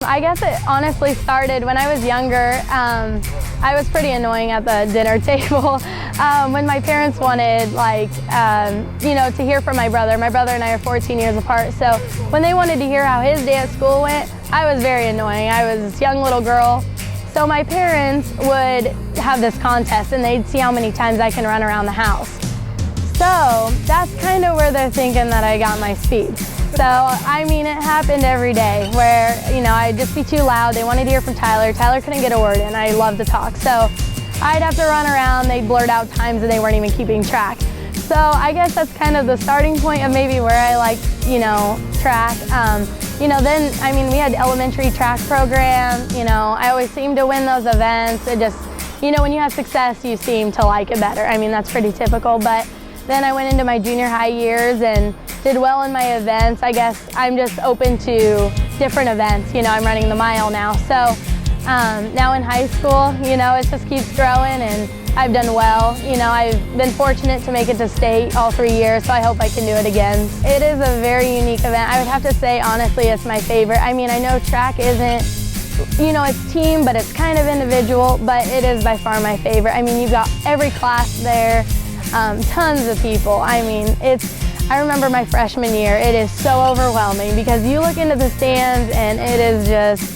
I guess it honestly started when I was younger. I was pretty annoying at the dinner table when my parents wanted, like, to hear from my brother. My brother and I are 14 years apart, so when they wanted to hear how his day at school went, I was very annoying. I was this young little girl. So my parents would have this contest, and they'd see how many times I can run around the house. So that's kind of where they're thinking that I got my speed. So, I mean, it happened every day where, I'd just be too loud. They wanted to hear from Tyler. Tyler couldn't get a word in. I love to talk. So I'd have to run around. They'd blurt out times and they weren't even keeping track. So I guess that's kind of the starting point of maybe where I like, track. Then, I mean, we had elementary track program. I always seemed to win those events. It just, when you have success, you seem to like it better. I mean, that's pretty typical. But then I went into my junior high years and did well in my events. I guess I'm just open to different events. I'm running the mile now. So now in high school, it just keeps growing and I've done well. I've been fortunate to make it to state all 3 years, so I hope I can do it again. It is a very unique event. I would have to say, honestly, it's my favorite. I mean, I know track isn't, it's team, but it's kind of individual, but it is by far my favorite. I mean, you've got every class there, tons of people. I mean, I remember my freshman year, it is so overwhelming because you look into the stands and it is just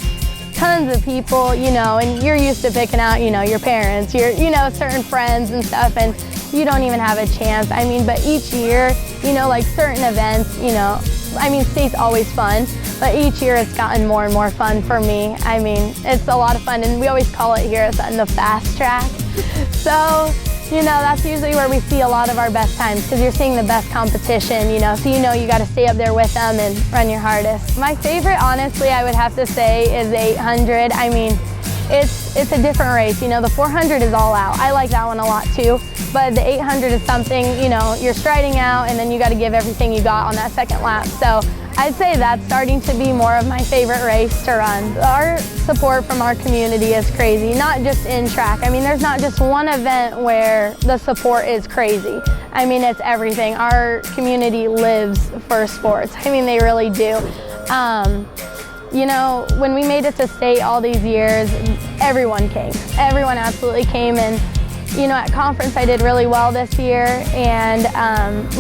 tons of people, and you're used to picking out, your parents, your, certain friends and stuff, and you don't even have a chance. I mean, but each year, like certain events, I mean, state's always fun, but each year it's gotten more and more fun for me. I mean, it's a lot of fun, and we always call it here at Sutton the fast track. So, that's usually where we see a lot of our best times because you're seeing the best competition, so you got to stay up there with them and run your hardest. My favorite, honestly, I would have to say is 800. I mean, it's a different race. The 400 is all out. I like that one a lot too, but the 800 is something, you're striding out and then you got to give everything you got on that second lap. So I'd say that's starting to be more of my favorite race to run. Our support from our community is crazy, not just in track. I mean, there's not just one event where the support is crazy. I mean, it's everything. Our community lives for sports. I mean, they really do. When we made it to state all these years, everyone came. Everyone absolutely came, and at conference I did really well this year, and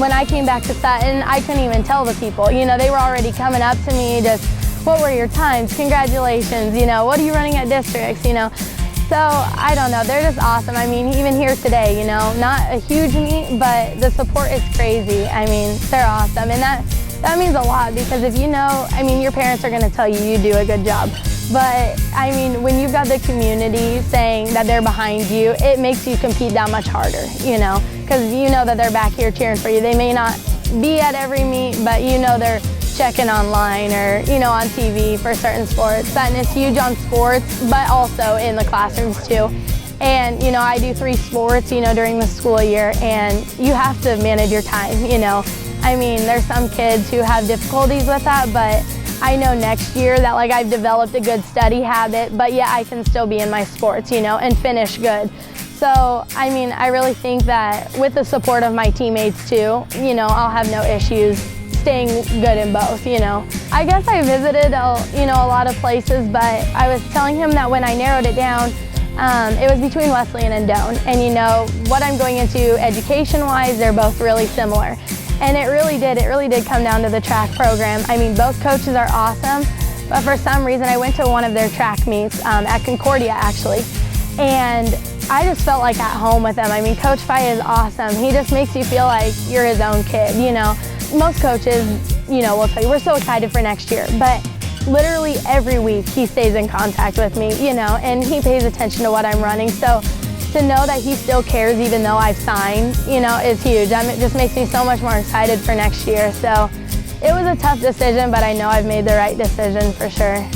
when I came back to Sutton, I couldn't even tell the people. They were already coming up to me, just, what were your times? Congratulations, what are you running at districts, So, I don't know, they're just awesome. I mean, even here today, not a huge meet, but the support is crazy. I mean, they're awesome, and that means a lot because if I mean, your parents are going to tell you you do a good job. But, I mean, when you've got the community saying that they're behind you, it makes you compete that much harder, because that they're back here cheering for you. They may not be at every meet, but they're checking online or, on TV for certain sports. Sutton is huge on sports, but also in the classrooms too. And, I do 3 sports, during the school year, and you have to manage your time, I mean, there's some kids who have difficulties with that, but I know next year that I've developed a good study habit, but yet I can still be in my sports, and finish good. So, I mean, I really think that with the support of my teammates too, I'll have no issues staying good in both, I guess I visited, a lot of places, but I was telling him that when I narrowed it down, it was between Wesleyan and Doane. And what I'm going into education-wise, they're both really similar. And it really did come down to the track program. I mean, both coaches are awesome, but for some reason I went to one of their track meets at Concordia actually, and I just felt like at home with them. I mean, Coach Fye is awesome. He just makes you feel like you're his own kid, Most coaches, will tell you, we're so excited for next year, but literally every week he stays in contact with me, and he pays attention to what I'm running. So to know that he still cares even though I've signed, is huge. It just makes me so much more excited for next year. So it was a tough decision, but I know I've made the right decision for sure.